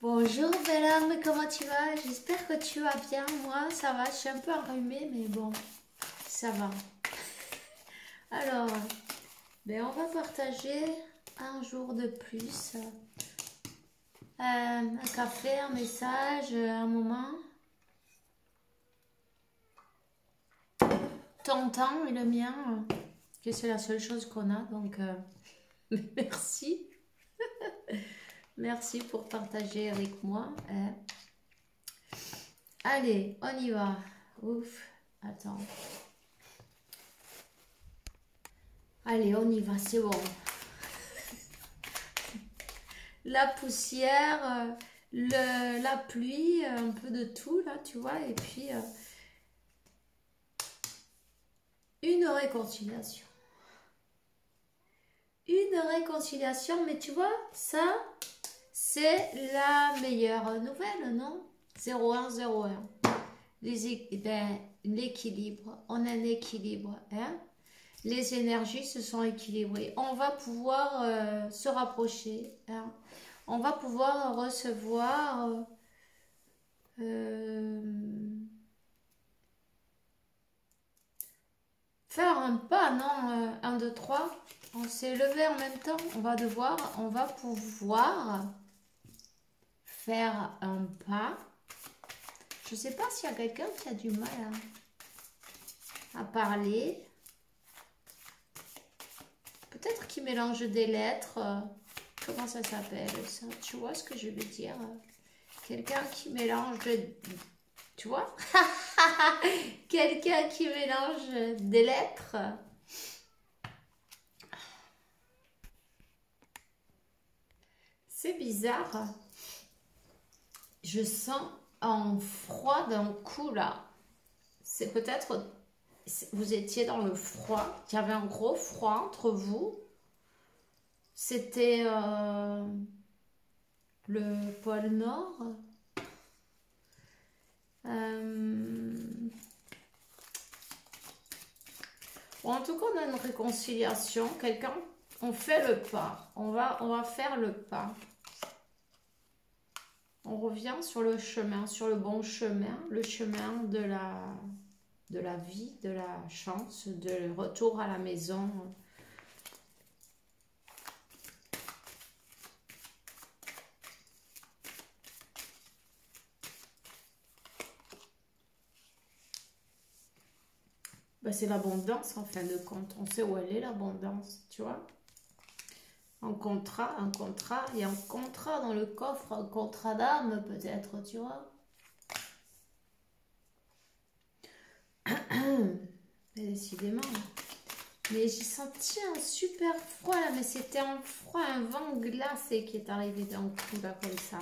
Bonjour belle âme, comment tu vas? J'espère que tu vas bien. Moi, ça va, je suis un peu enrhumée, mais bon, ça va. Alors, on va partager un jour de plus. Un café, un message, un moment. Ton temps et le mien, que c'est la seule chose qu'on a, donc merci. Merci pour partager avec moi. Allez, on y va. Ouf, attends. Allez, on y va, c'est bon. La poussière, la pluie, un peu de tout là, tu vois, et puis une réconciliation. Une réconciliation, mais tu vois, ça, c'est la meilleure nouvelle, non? 0101. L'équilibre, on a un équilibre, hein? Les énergies se sont équilibrées. On va pouvoir se rapprocher, hein? On va pouvoir recevoir faire un pas, non? 1, 2, 3. On s'est levé en même temps. On va pouvoir faire un pas. Je ne sais pas s'il y a quelqu'un qui a du mal à parler. Peut-être qu'il mélange des lettres. Comment ça s'appelle ça? Tu vois ce que je veux dire? Quelqu'un qui mélange... Tu vois? Quelqu'un qui mélange des lettres. C'est bizarre. Je sens un froid d'un coup là. C'est peut-être... Vous étiez dans le froid. Il y avait un gros froid entre vous. C'était le pôle Nord. Bon, en tout cas, on a une réconciliation. Quelqu'un, on fait le pas. On va faire le pas. On revient sur le chemin, sur le bon chemin, le chemin de la vie, de la chance, de retour à la maison. Ben, c'est l'abondance en fin de compte. On sait où elle est l'abondance, tu vois. Un contrat, il y a un contrat dans le coffre, un contrat d'âme peut-être, tu vois. Mais décidément. Mais j'ai senti un super froid là, mais c'était un froid, un vent glacé qui est arrivé d'un coup là comme ça.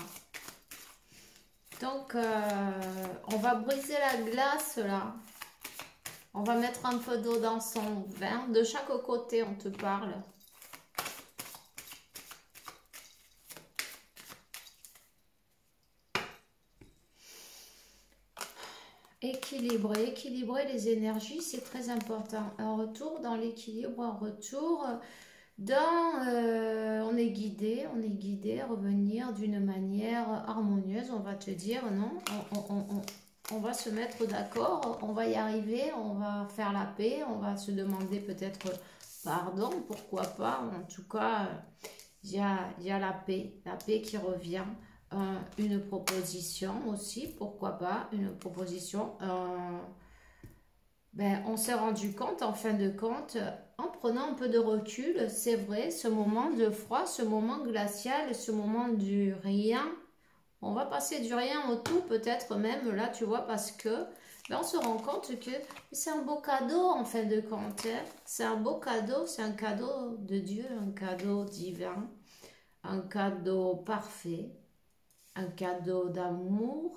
Donc on va briser la glace là. On va mettre un peu d'eau dans son vin. De chaque côté on te parle. Équilibrer les énergies, c'est très important. Un retour dans l'équilibre, un retour dans... on est guidé à revenir d'une manière harmonieuse. On va te dire, non, on va se mettre d'accord, on va y arriver, on va faire la paix, on va se demander peut-être pardon, pourquoi pas. En tout cas, il y a la paix qui revient. Une proposition aussi, pourquoi pas, une proposition. On s'est rendu compte, en fin de compte, en prenant un peu de recul, c'est vrai, ce moment de froid, ce moment glacial, ce moment du rien, on va passer du rien au tout, peut-être même là, tu vois, parce que on se rend compte que c'est un beau cadeau, en fin de compte. Hein. C'est un beau cadeau, c'est un cadeau de Dieu, un cadeau divin, un cadeau parfait, un cadeau d'amour.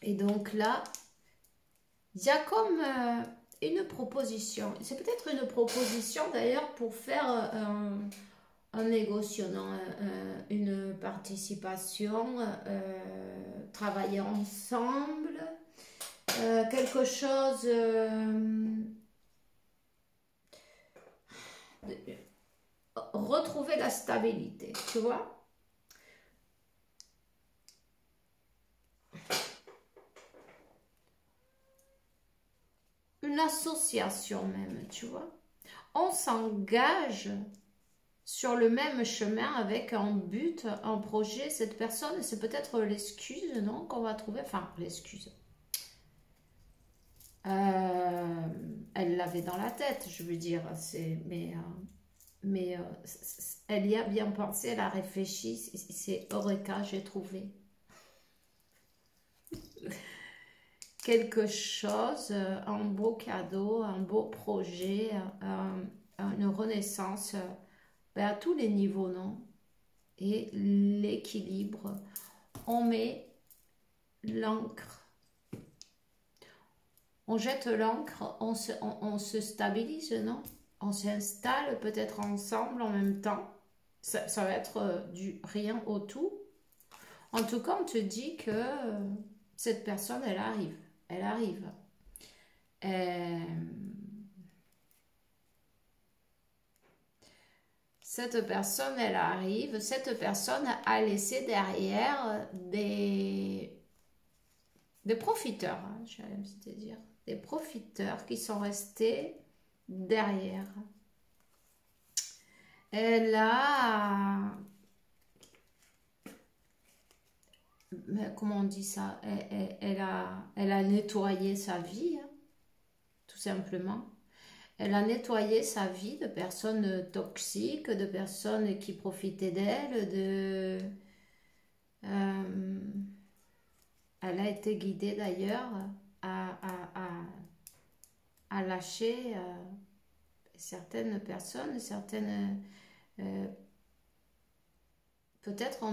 Et donc là, il y a comme une proposition. C'est peut-être une proposition d'ailleurs pour faire un négociant, une participation, travailler ensemble, quelque chose retrouver la stabilité, tu vois. Une association même, tu vois. On s'engage sur le même chemin avec un but, un projet. Cette personne, c'est peut-être l'excuse, non, qu'on va trouver. Enfin, l'excuse. Elle l'avait dans la tête, je veux dire. Mais elle y a bien pensé, elle a réfléchi. C'est Eureka, j'ai trouvé quelque chose, un beau cadeau, un beau projet, une renaissance ben, à tous les niveaux, non? Et l'équilibre. On met l'encre. On jette l'encre, on se stabilise, non? On s'installe peut-être ensemble en même temps. Ça va être du rien au tout. En tout cas, on te dit que cette personne, elle arrive. Elle arrive. Cette personne, elle arrive. Cette personne a laissé derrière des profiteurs, hein, j'allais te dire. Des profiteurs qui sont restés derrière. Elle a... Comment on dit ça? Elle a nettoyé sa vie, hein, tout simplement. Elle a nettoyé sa vie de personnes toxiques, de personnes qui profitaient d'elle, elle a été guidée d'ailleurs à lâcher certaines personnes, peut-être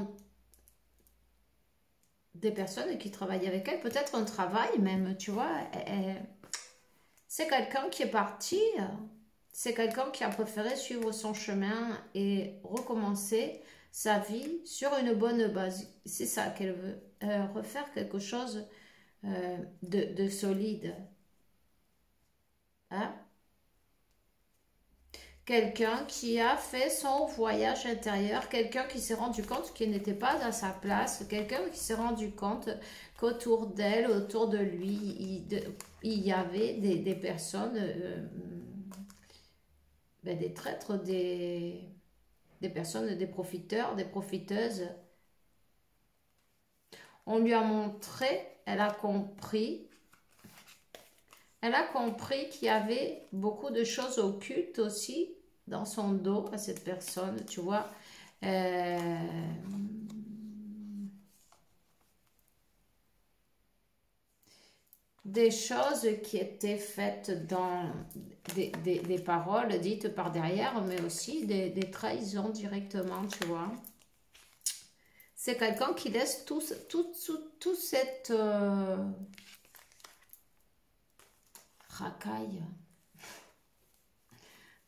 des personnes qui travaillent avec elle, peut-être un travail même, tu vois. C'est quelqu'un qui est parti, c'est quelqu'un qui a préféré suivre son chemin et recommencer sa vie sur une bonne base. C'est ça qu'elle veut, refaire quelque chose de solide. Hein? Quelqu'un qui a fait son voyage intérieur, quelqu'un qui s'est rendu compte qu'il n'était pas à sa place, quelqu'un qui s'est rendu compte qu'autour d'elle, autour de lui, il y avait des personnes, ben des traîtres, des personnes, des profiteurs, des profiteuses. On lui a montré, elle a compris qu'il y avait beaucoup de choses occultes aussi dans son dos à cette personne, tu vois. Des choses qui étaient faites dans des paroles dites par derrière, mais aussi des trahisons directement, tu vois. C'est quelqu'un qui laisse tout cette racaille.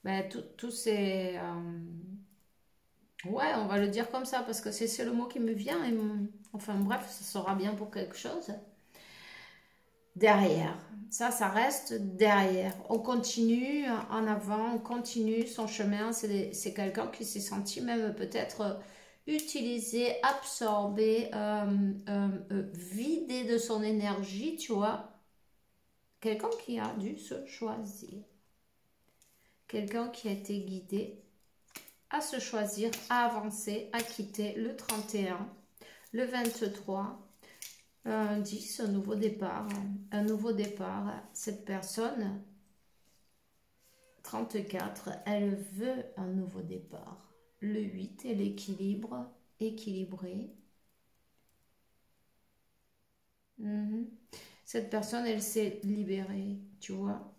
Ben, tous ces... ouais, on va le dire comme ça, parce que c'est le mot qui me vient. Et, enfin bref, ça sera bien pour quelque chose. Derrière. Ça reste derrière. On continue en avant, on continue son chemin. C'est quelqu'un qui s'est senti même peut-être utilisé, absorbé, vidé de son énergie, tu vois. Quelqu'un qui a dû se choisir. Quelqu'un qui a été guidé à se choisir, à avancer, à quitter le 31, le 23, un 10, un nouveau départ. Un nouveau départ. Cette personne, 34, elle veut un nouveau départ. Le 8 est l'équilibre, équilibré. Cette personne, elle s'est libérée, tu vois.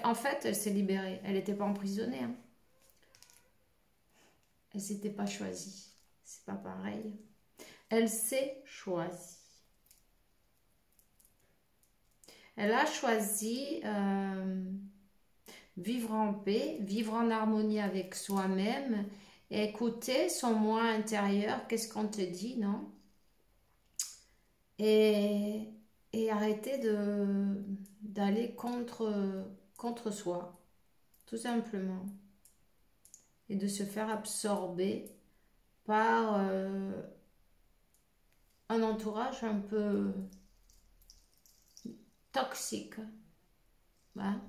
En fait, elle s'est libérée. Elle n'était pas emprisonnée. Hein. Elle s'était pas choisie. C'est pas pareil. Elle s'est choisie. Elle a choisi vivre en paix, vivre en harmonie avec soi-même, écouter son moi intérieur, qu'est-ce qu'on te dit, non? Et arrêter d'aller contre soi, tout simplement. et de se faire absorber par un entourage un peu toxique. Hein.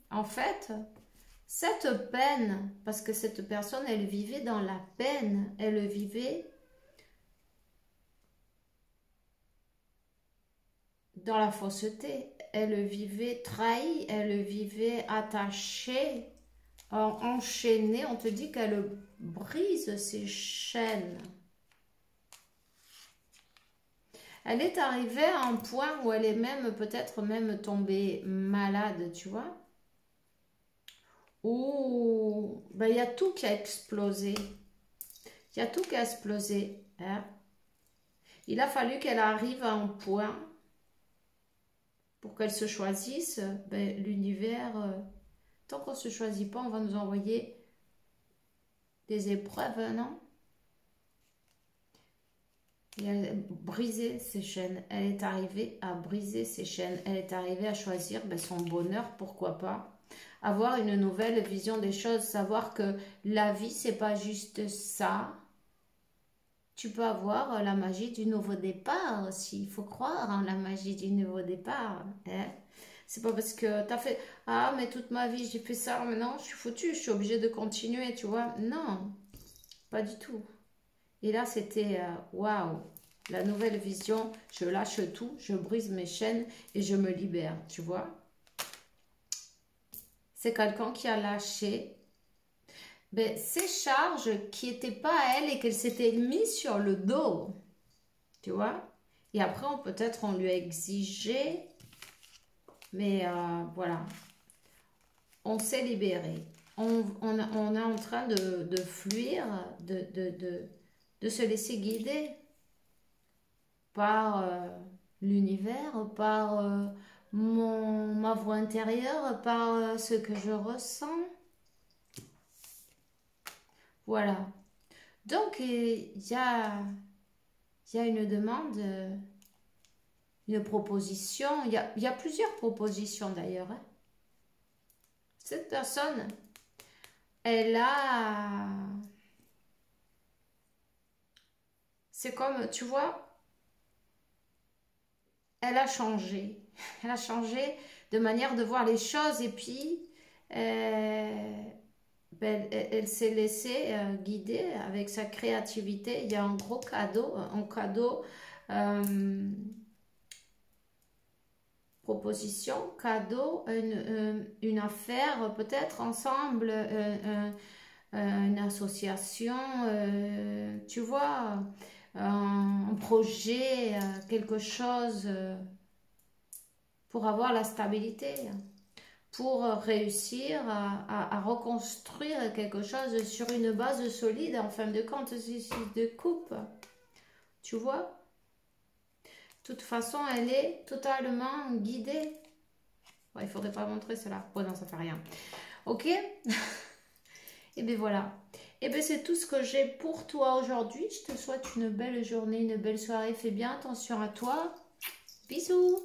En fait, cette peine, parce que cette personne, elle vivait dans la peine, elle vivait dans la fausseté, elle vivait trahie, elle vivait attachée, enchaînée. On te dit qu'elle brise ses chaînes. Elle est arrivée à un point où elle est même peut-être même tombée malade, tu vois. Où ben, y a tout qui a explosé. Il y a tout qui a explosé. Hein. Il a fallu qu'elle arrive à un point pour qu'elle se choisisse. Ben, l'univers, tant qu'on ne se choisit pas, on va nous envoyer des épreuves, non? Et elle a brisé ses chaînes. Elle est arrivée à briser ses chaînes. Elle est arrivée à choisir ben, son bonheur, pourquoi pas. Avoir une nouvelle vision des choses. Savoir que la vie, c'est pas juste ça. Tu peux avoir la magie du nouveau départ aussi. Il faut croire en la magie du nouveau départ. Hein? C'est pas parce que tu as fait « Ah, mais toute ma vie, j'ai fait ça. Maintenant, je suis foutue. Je suis obligée de continuer. » Tu vois? Non, pas du tout. Et là, c'était waouh, la nouvelle vision. Je lâche tout, je brise mes chaînes et je me libère, tu vois. C'est quelqu'un qui a lâché ben, ces charges qui n'étaient pas à elle et qu'elle s'était mise sur le dos, tu vois. Et après, peut-être on lui a exigé, mais voilà, on s'est libéré. On est en train de fuir, de se laisser guider par l'univers, par ma voix intérieure, par ce que je ressens. Voilà. Donc, il y a une demande, une proposition. Il y a plusieurs propositions d'ailleurs. Hein. Cette personne, elle a... C'est comme, tu vois, elle a changé. Elle a changé de manière de voir les choses et puis ben, elle s'est laissée guider avec sa créativité. Il y a un gros cadeau, proposition, cadeau, une affaire, peut-être ensemble, une association, tu vois, un projet, quelque chose pour avoir la stabilité, pour réussir à reconstruire quelque chose sur une base solide, en fin de compte, de coupe, tu vois. De toute façon, elle est totalement guidée. Ouais, il faudrait pas montrer cela. Bon, non, ça fait rien. Ok. Et bien voilà. Et bien c'est tout ce que j'ai pour toi aujourd'hui. Je te souhaite une belle journée, une belle soirée. Fais bien attention à toi. Bisous.